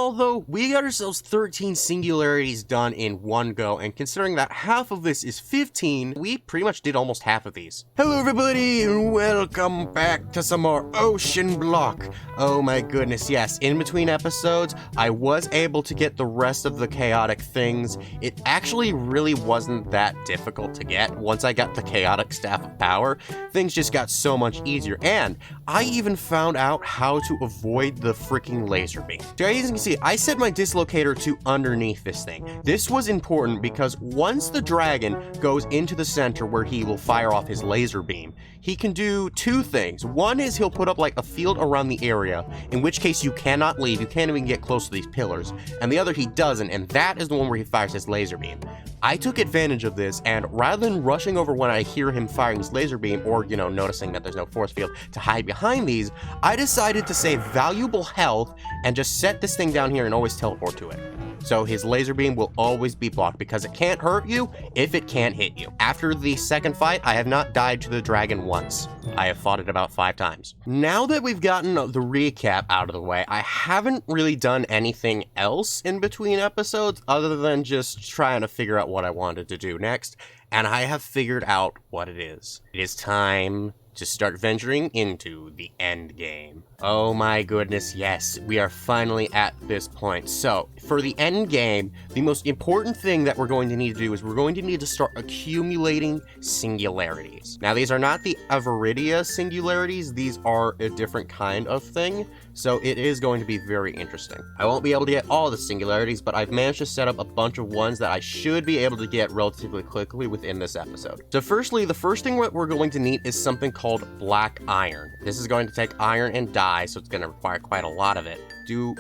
all, though, we got ourselves 13 singularities done in one go, and considering that half of this is 15, we pretty much did almost half of these. Hello everybody, and welcome back to some more Oceanblock. Oh my goodness, yes, in between episodes, I was able to get the rest of the chaotic things. It actually really wasn't that difficult to get. Once I got the chaotic staff of power, things just got so much easier, and I even found out how to avoid the freaking laser beam. So as you can see, I set my dislocator to underneath this thing. This was important because once the dragon goes into the center where he will fire off his laser beam, he can do two things. One is he'll put up like a field around the area, in which case you cannot leave, you can't even get close to these pillars, and the other he doesn't, and that is the one where he fires his laser beam. I took advantage of this, and rather than rushing over when I hear him firing his laser beam, or, you know, noticing that there's no force field to hide behind these, I decided to save valuable health and just set this thing down here and always teleport to it. So his laser beam will always be blocked because it can't hurt you if it can't hit you. After the second fight, I have not died to the dragon once. I have fought it about 5 times. Now that we've gotten the recap out of the way, I haven't really done anything else in between episodes other than just trying to figure out what I wanted to do next, and I have figured out what it is. It is time to start venturing into the end game. Oh my goodness, yes, we are finally at this point. So, for the end game, the most important thing that we're going to need to do is we're going to need to start accumulating singularities. Now, these are not the Avaridia singularities, these are a different kind of thing, so it is going to be very interesting. I won't be able to get all the singularities, but I've managed to set up a bunch of ones that I should be able to get relatively quickly within this episode. So firstly, the first thing what we're going to need is something called black iron. This is going to take iron and dye, so it's going to require quite a lot of it. Do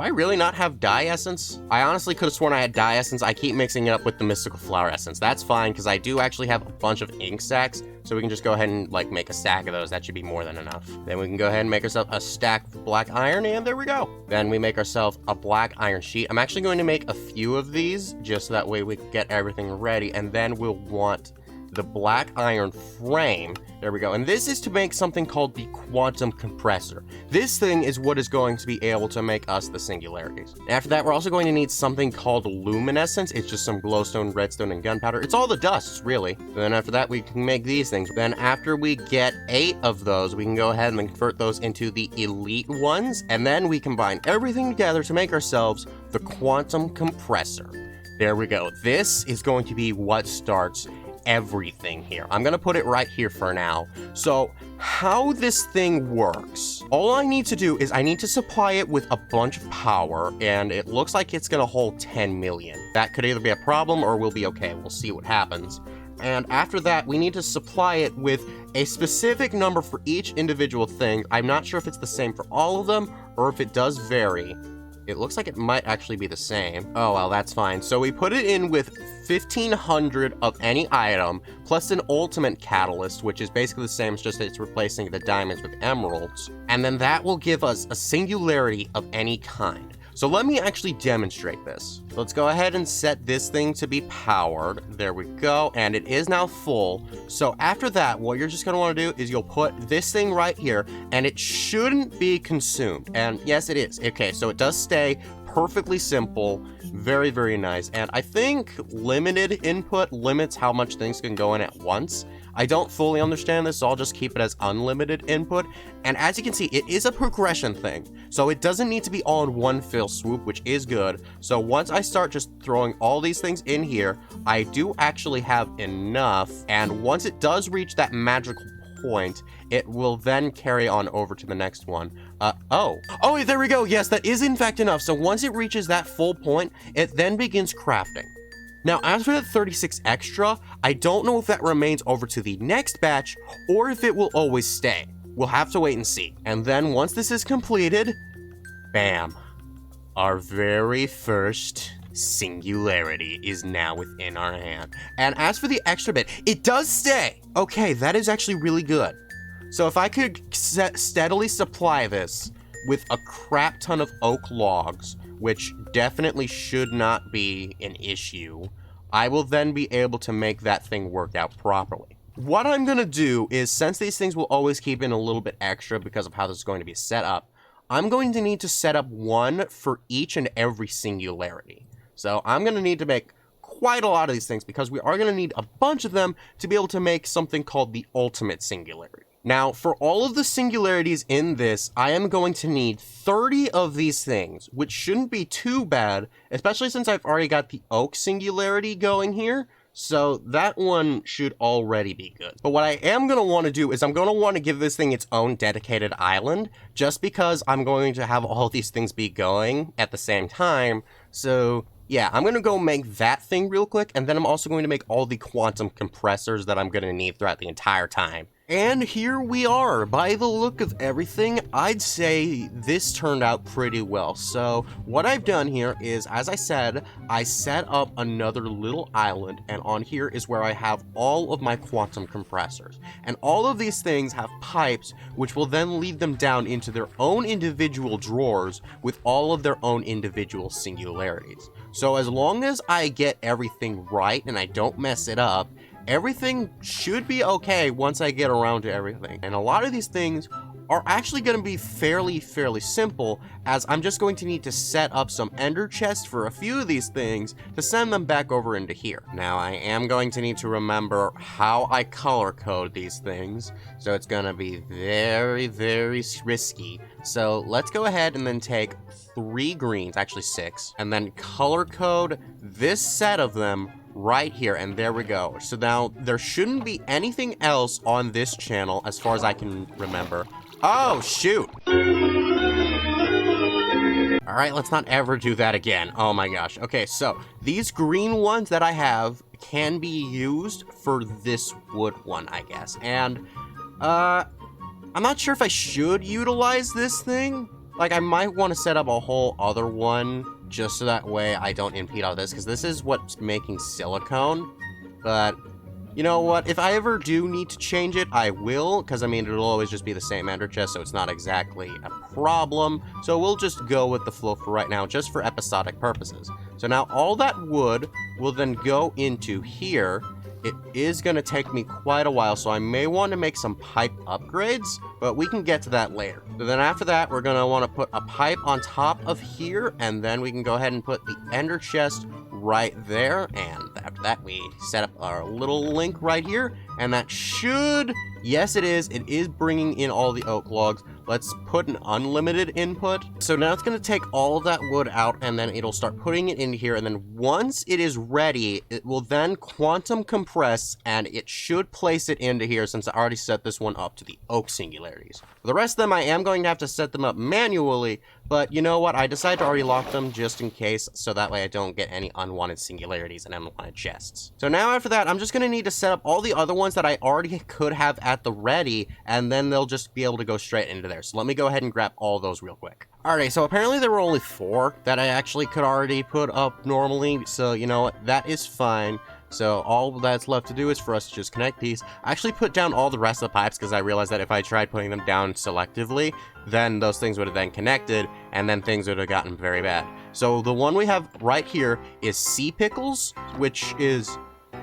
I really not have dye essence? I honestly could have sworn I had dye essence. I keep mixing it up with the mystical flower essence. That's fine, because I do actually have a bunch of ink sacks, so we can just go ahead and like make a stack of those. That should be more than enough. Then we can go ahead and make ourselves a stack of black iron, and there we go. Then we make ourselves a black iron sheet. I'm actually going to make a few of these, just so that way we can get everything ready, and then we'll want the black iron frame. There we go. And this is to make something called the quantum compressor. This thing is what is going to be able to make us the singularities. After that, we're also going to need something called luminescence. It's just some glowstone, redstone, and gunpowder. It's all the dust, really. Then after that, we can make these things. Then after we get 8 of those, we can go ahead and convert those into the elite ones. And then we combine everything together to make ourselves the quantum compressor. There we go. This is going to be what starts everything here. I'm gonna put it right here for now. So how this thing works, all I need to do is I need to supply it with a bunch of power, and it looks like it's gonna hold 10 million. That could either be a problem or we'll be okay. We'll see what happens. And after that, we need to supply it with a specific number for each individual thing. I'm not sure if it's the same for all of them or if it does vary. It looks like it might actually be the same. Oh, well, that's fine. So we put it in with 1,500 of any item, plus an ultimate catalyst, which is basically the same, it's just that it's replacing the diamonds with emeralds. And then that will give us a singularity of any kind. So let me actually demonstrate this. Let's go ahead and set this thing to be powered. There we go, and it is now full. So after that, what you're just gonna wanna do is you'll put this thing right here, and it shouldn't be consumed. And yes, it is. Okay, so it does stay perfectly simple, very, very nice. And I think limited input limits how much things can go in at once. I don't fully understand this, so I'll just keep it as unlimited input. And as you can see, it is a progression thing. So it doesn't need to be all in one fell swoop, which is good. So once I start just throwing all these things in here, I do actually have enough. And once it does reach that magical point, it will then carry on over to the next one. Oh, there we go. Yes, that is in fact enough. So once it reaches that full point, it then begins crafting. Now, as for the 36 extra, I don't know if that remains over to the next batch or if it will always stay. We'll have to wait and see. And then once this is completed, bam, our very first singularity is now within our hand. And as for the extra bit, it does stay. Okay, that is actually really good. So if I could steadily supply this with a crap ton of oak logs, which definitely should not be an issue, I will then be able to make that thing work out properly. What I'm gonna do is, since these things will always keep in a little bit extra because of how this is going to be set up, I'm going to need to set up one for each and every singularity. So I'm going to need to make quite a lot of these things because we are going to need a bunch of them to be able to make something called the ultimate singularity. Now, for all of the singularities in this, I am going to need 30 of these things, which shouldn't be too bad, especially since I've already got the oak singularity going here. So that one should already be good. But what I am going to want to do is I'm going to want to give this thing its own dedicated island, just because I'm going to have all these things be going at the same time. So yeah, I'm going to go make that thing real quick, and then I'm also going to make all the quantum compressors that I'm going to need throughout the entire time. And here we are. By the look of everything, I'd say this turned out pretty well. So what I've done here is, as I said, I set up another little island, and on here is where I have all of my quantum compressors. And all of these things have pipes, which will then lead them down into their own individual drawers with all of their own individual singularities. So as long as I get everything right and I don't mess it up, everything should be okay once I get around to everything. And a lot of these things are actually going to be fairly simple, as I'm just going to need to set up some ender chests for a few of these things to send them back over into here. Now, I am going to need to remember how I color code these things, so it's going to be very risky. So let's go ahead and then take 3 greens, actually 6, and then color code this set of them right here, and there we go. So now there shouldn't be anything else on this channel as far as I can remember. Oh, shoot. All right, let's not ever do that again. Oh my gosh. Okay, so these green ones that I have can be used for this wood one, I guess. And I'm not sure if I should utilize this thing. Like, I might want to set up a whole other one just so that way I don't impede all this, because this is what's making silicone. But you know what? If I ever do need to change it, I will, because I mean, it'll always just be the same ender chest, so it's not exactly a problem. So we'll just go with the flow for right now, just for episodic purposes. So now all that wood will then go into here. It is going to take me quite a while, so I may want to make some pipe upgrades, but we can get to that later. So then after that, we're going to want to put a pipe on top of here, and then we can go ahead and put the ender chest right there. And after that, we set up our little link right here, and that should, yes it is bringing in all the oak logs. Let's put an unlimited input. So now it's going to take all of that wood out, and then it'll start putting it in here, and then once it is ready, it will then quantum compress, and it should place it into here since I already set this one up to the oak singularities. For the rest of them, I am going to have to set them up manually, but you know what? I decided to already lock them just in case, so that way I don't get any unwanted singularities and unwanted chests. So now after that, I'm just going to need to set up all the other ones that I already could have at the ready, and then they'll just be able to go straight into there. So let me go ahead and grab all those real quick. Alright, so apparently there were only 4 that I actually could already put up normally, so you know what? That is fine. So all that's left to do is for us to just connect these. I actually put down all the rest of the pipes because I realized that if I tried putting them down selectively, then those things would have then connected, and then things would have gotten very bad. So the one we have right here is sea pickles, which is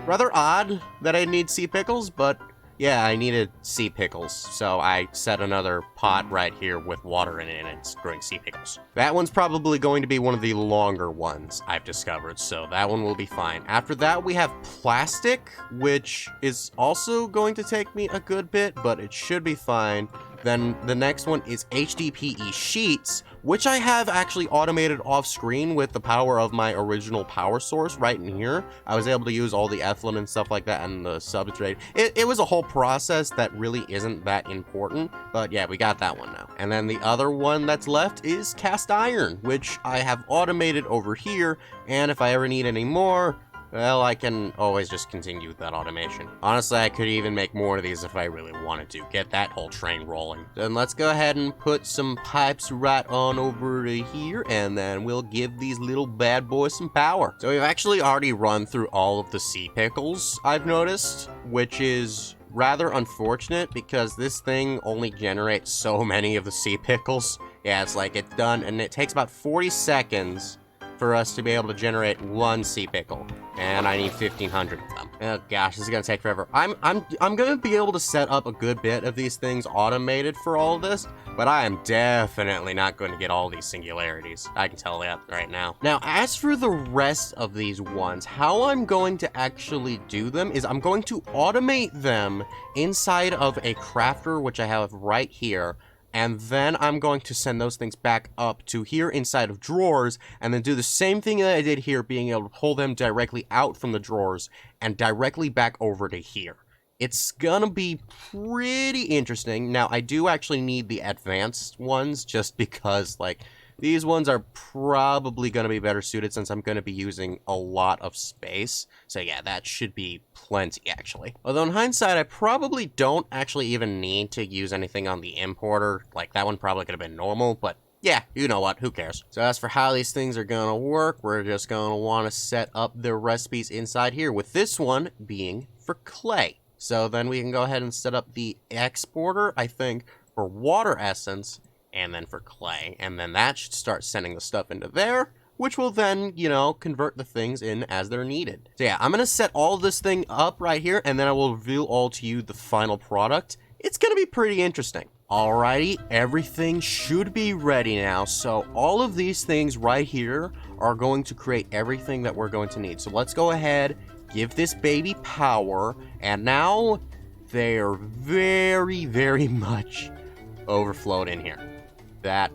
rather odd that I need sea pickles, but yeah, I needed sea pickles, so I set another pot right here with water in it, and it's growing sea pickles. That one's probably going to be one of the longer ones I've discovered, so that one will be fine. After that, we have plastic, which is also going to take me a good bit, but it should be fine. Then the next one is HDPE sheets, which I have actually automated off screen with the power of my original power source right in here. I was able to use all the ethylene and stuff like that and the substrate. It was a whole process that really isn't that important, but yeah, we got that one now. And then the other one that's left is cast iron, which I have automated over here, and if I ever need any more, well, I can always just continue with that automation. Honestly, I could even make more of these if I really wanted to. Get that whole train rolling. Then let's go ahead and put some pipes right on over to here, and then we'll give these little bad boys some power. So we've actually already run through all of the sea pickles, I've noticed, which is rather unfortunate because this thing only generates so many of the sea pickles. Yeah, it's like it's done, and it takes about 40 seconds for us to be able to generate 1 sea pickle. And I need 1,500 of them. Oh gosh, this is gonna take forever. I'm gonna be able to set up a good bit of these things automated for all of this, but I am definitely not going to get all these singularities. I can tell that right now. Now, as for the rest of these ones, how I'm going to actually do them is I'm going to automate them inside of a crafter, which I have right here. And then I'm going to send those things back up to here inside of drawers, and then do the same thing that I did here, being able to pull them directly out from the drawers and directly back over to here. It's gonna be pretty interesting. Now, I do actually need the advanced ones, just because, like, these ones are probably going to be better suited since I'm going to be using a lot of space. So yeah, that should be plenty, actually. Although in hindsight, I probably don't actually even need to use anything on the importer. Like, that one probably could have been normal, but yeah, you know what, who cares? So as for how these things are going to work, we're just going to want to set up the recipes inside here, with this one being for clay. So then we can go ahead and set up the exporter, I think, for water essence, and then for clay, and then that should start sending the stuff into there, which will then, you know, convert the things in as they're needed. So yeah, I'm gonna set all this thing up right here, and then I will reveal all to you the final product. It's gonna be pretty interesting. Alrighty, everything should be ready now, so all of these things right here are going to create everything that we're going to need. So let's go ahead, give this baby power, and now they're very, very much overflowed in here. I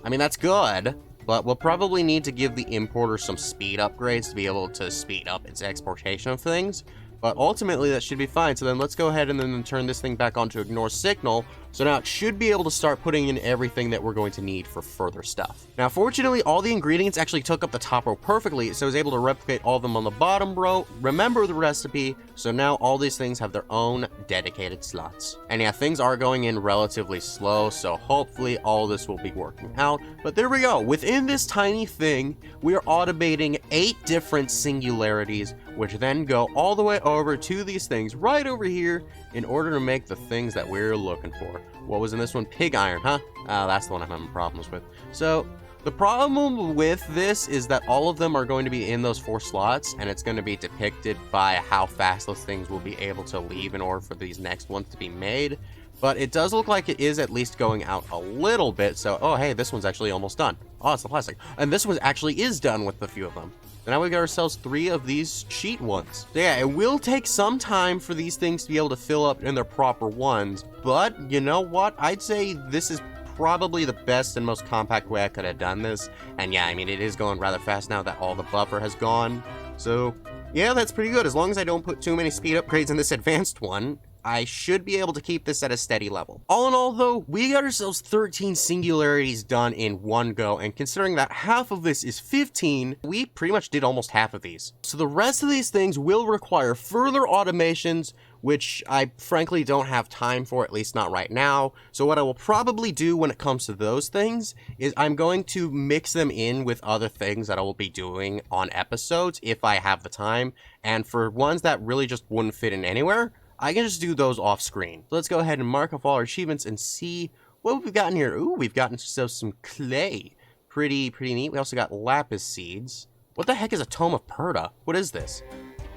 mean, that's good, but we'll probably need to give the importer some speed upgrades to be able to speed up its exportation of things. But ultimately, that should be fine. So then let's go ahead and then turn this thing back on to ignore signal. So now it should be able to start putting in everything that we're going to need for further stuff. Now, fortunately, all the ingredients actually took up the top row perfectly, so I was able to replicate all of them on the bottom row, remember the recipe, so now all these things have their own dedicated slots. And yeah, things are going in relatively slow, so hopefully all this will be working out. But there we go. Within this tiny thing, we are automating 8 different singularities, which then go all the way over to these things right over here in order to make the things that we're looking for. What was in this one? Pig iron, huh? That's the one I'm having problems with. So the problem with this is that all of them are going to be in those 4 slots, and it's going to be depicted by how fast those things will be able to leave in order for these next ones to be made. But it does look like it is at least going out a little bit, so, oh hey, this one's actually almost done. Oh, it's the plastic. And this one actually is done with a few of them. So now we've got ourselves 3 of these sheet ones. So yeah, it will take some time for these things to be able to fill up in their proper ones, but you know what? I'd say this is probably the best and most compact way I could have done this. And yeah, I mean, it is going rather fast now that all the buffer has gone. So yeah, that's pretty good. As long as I don't put too many speed upgrades in this advanced one, I should be able to keep this at a steady level. All in all, though, we got ourselves 13 singularities done in one go, and considering that half of this is 15, we pretty much did almost half of these. So the rest of these things will require further automations, which I frankly don't have time for, at least not right now. So what I will probably do when it comes to those things is I'm going to mix them in with other things that I will be doing on episodes if I have the time. And for ones that really just wouldn't fit in anywhere, I can just do those off screen. So let's go ahead and mark off all our achievements and see what we've gotten here. Ooh, we've gotten ourselves some clay. Pretty neat. We also got lapis seeds. What the heck is a tome of Perta? What is this?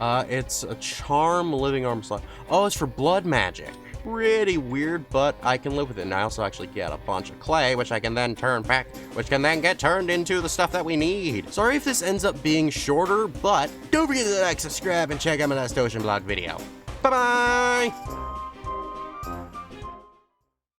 It's a charm living arm slot. Oh, it's for blood magic. Pretty weird, but I can live with it. And I also actually get a bunch of clay, which I can then turn back, which can then get turned into the stuff that we need. Sorry if this ends up being shorter, but don't forget to like, subscribe, and check out my last Oceanblock video. Bye-bye!